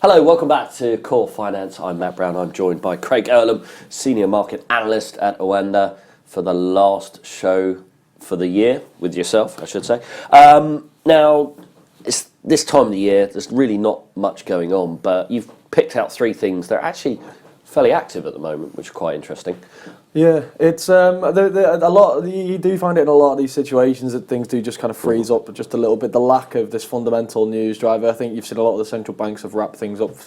Hello, welcome back to Core Finance. I'm Matt Brown. I'm joined by Craig Erlam, Senior Market Analyst at OANDA, for the last show for the year, with yourself, I should say. Now, it's this time of the year, there's really not much going on, but you've picked out three things that are actually fairly active at the moment, which are quite interesting. Yeah, it's a lot. You do find it in a lot of these situations that things do just kind of freeze up just a little bit. The lack of this fundamental news driver. I think you've seen a lot of the central banks have wrapped things up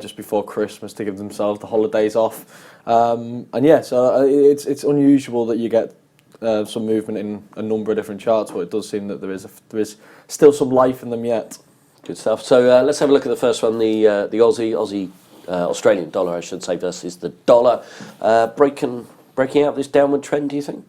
just before Christmas to give themselves the holidays off. And yeah, so it's unusual that you get some movement in a number of different charts, but it does seem that there is still some life in them yet. Good stuff. So let's have a look at the first one, the Aussie Australian dollar, I should say, versus the dollar. Breaking out this downward trend, do you think?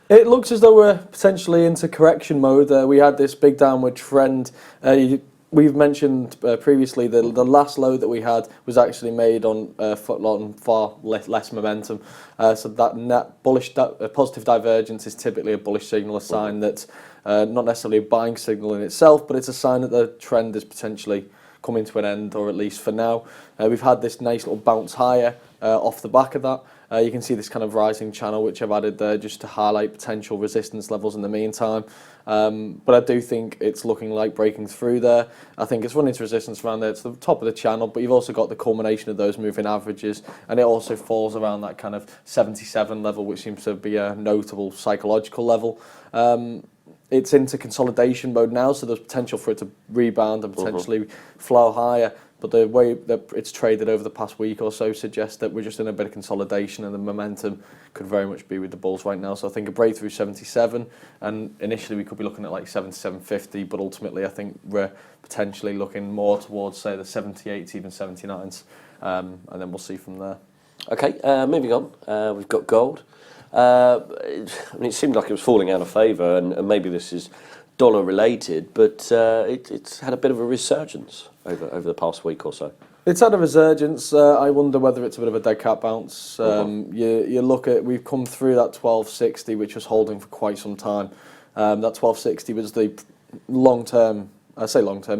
It looks as though we're potentially into correction mode. We had this big downward trend. We've mentioned previously the last low that we had was actually made on far less momentum. So that net bullish, positive divergence is typically a bullish signal, a sign that not necessarily a buying signal in itself, but it's a sign that the trend is potentially coming to an end, or at least for now. We've had this nice little bounce higher off the back of that. You can see this kind of rising channel, which I've added there just to highlight potential resistance levels in the meantime. But I do think it's looking like breaking through there. I think it's running to resistance around there. It's the top of the channel, but you've also got the culmination of those moving averages, and it also falls around that kind of 77 level, which seems to be a notable psychological level. It's into consolidation mode now, so there's potential for it to rebound and potentially flow higher. But the way that it's traded over the past week or so suggests that we're just in a bit of consolidation, and the momentum could very much be with the bulls right now. So I think a breakthrough 77, and initially we could be looking at like 77.50, but ultimately I think we're potentially looking more towards, say, the 78s, even 79s, and then we'll see from there. Okay, moving on, we've got gold. I mean, it seemed like it was falling out of favour, and maybe this is dollar related, but it's had a bit of a resurgence over the past week or so. It's had a resurgence. I wonder whether it's a bit of a dead cat bounce. You look at, we've come through that 1260, which was holding for quite some time. That 1260 was the long-term,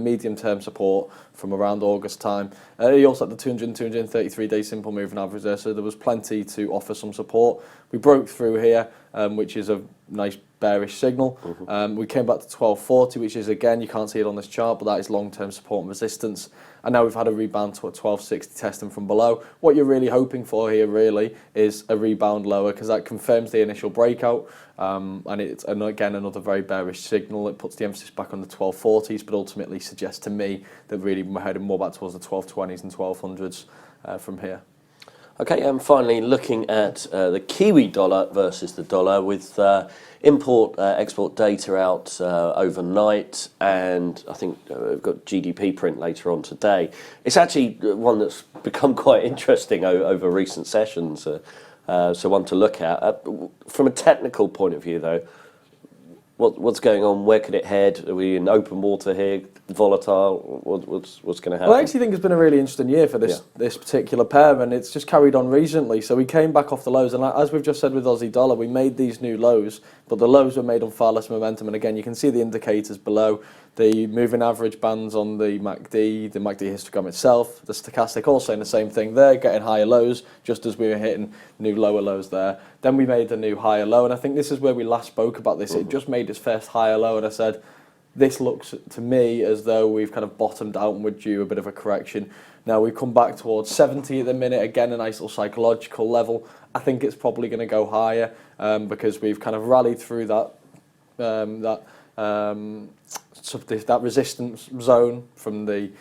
medium-term support from around August time. You also had the 200 and 233-day simple moving average there, so there was plenty to offer some support. We broke through here, which is a nice bearish signal. We came back to 1240, which is, again, you can't see it on this chart, but that is long-term support and resistance. And now we've had a rebound to a 1260 testing from below. What you're really hoping for here, really, is a rebound lower, because that confirms the initial breakout. And it's, again, another very bearish signal. It puts the emphasis back on the 1240s, but ultimately suggests to me that really we're heading more back towards the 1220s and 1200s from here. Okay, and finally looking at the Kiwi dollar versus the dollar, with import-export data out overnight, and I think we've got GDP print later on today. It's actually one that's become quite interesting over recent sessions, so one to look at. From a technical point of view, though, what's going on? Where could it head? Are we in open water here? Volatile? What's going to happen? Well, I actually think it's been a really interesting year for this particular pair, and it's just carried on recently. So we came back off the lows, and as we've just said with Aussie dollar, we made these new lows, but the lows were made on far less momentum. And again, you can see the indicators below, the moving average bands on the MACD histogram itself, the stochastic all saying the same thing. They're getting higher lows, just as we were hitting new lower lows there. Then we made a new higher low, and I think this is where we last spoke about this. It just made its first higher low, and I said, this looks to me as though we've kind of bottomed out and we're due a bit of a correction. Now we've come back towards 70 at the minute, again a nice little psychological level. I think it's probably going to go higher because we've kind of rallied through that resistance zone from the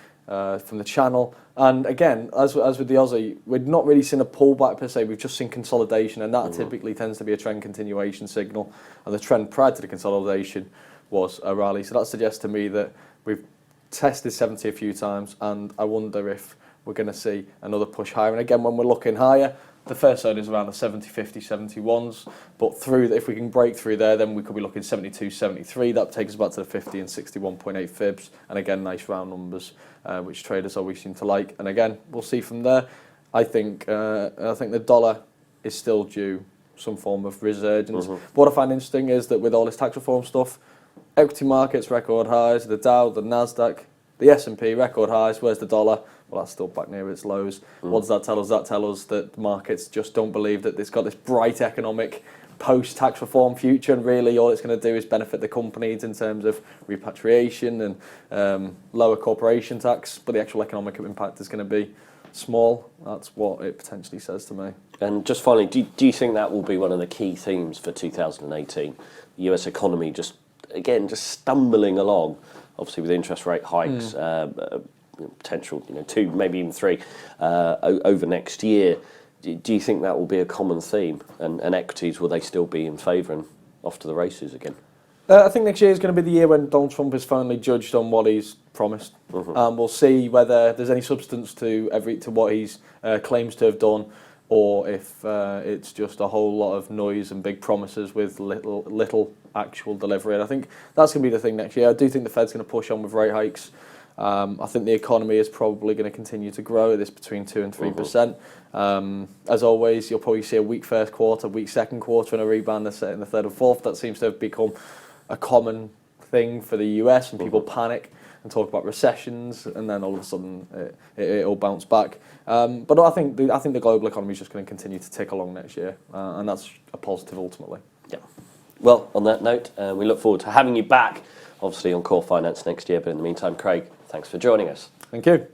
channel. And again, as with the Aussie, we've not really seen a pullback per se, we've just seen consolidation, and that typically tends to be a trend continuation signal. And the trend prior to the consolidation was a rally. So that suggests to me that we've tested 70 a few times, and I wonder if we're going to see another push higher. And again, when we're looking higher, the first zone is around the 70, 50, 71s, but if we can break through there, then we could be looking 72, 73. That takes us back to the 50 and 61.8 fibs, and again, nice round numbers, which traders always seem to like. And again, we'll see from there. I think the dollar is still due some form of resurgence. What I find interesting is that with all this tax reform stuff, equity markets record highs, the Dow, the Nasdaq, the S&P record highs. Where's the dollar? well, that's still back near its lows. What does that tell us? That tells us that markets just don't believe that it's got this bright economic post-tax reform future, and really all it's going to do is benefit the companies in terms of repatriation and lower corporation tax, but the actual economic impact is going to be small. That's what it potentially says to me. And just finally, do you think that will be one of the key themes for 2018? The US economy just stumbling along, obviously with interest rate hikes, potential, 2, maybe even 3 over next year. Do you think that will be a common theme? And equities, will they still be in favour and off to the races again? I think next year is going to be the year when Donald Trump is finally judged on what he's promised. We'll see whether there's any substance to what he's claims to have done, or if it's just a whole lot of noise and big promises with little actual delivery. And I think that's going to be the thing next year. I do think the Fed's going to push on with rate hikes. I think the economy is probably going to continue to grow at this between 2 and 3%. As always, you'll probably see a weak first quarter, weak second quarter, and a rebound in the third and fourth. That seems to have become a common thing for the US, and people panic and talk about recessions, and then all of a sudden it'll bounce back. But I think the global economy is just going to continue to tick along next year, and that's a positive ultimately. Yeah. Well, on that note, we look forward to having you back, obviously on Core Finance next year. But in the meantime, Craig, thanks for joining us. Thank you.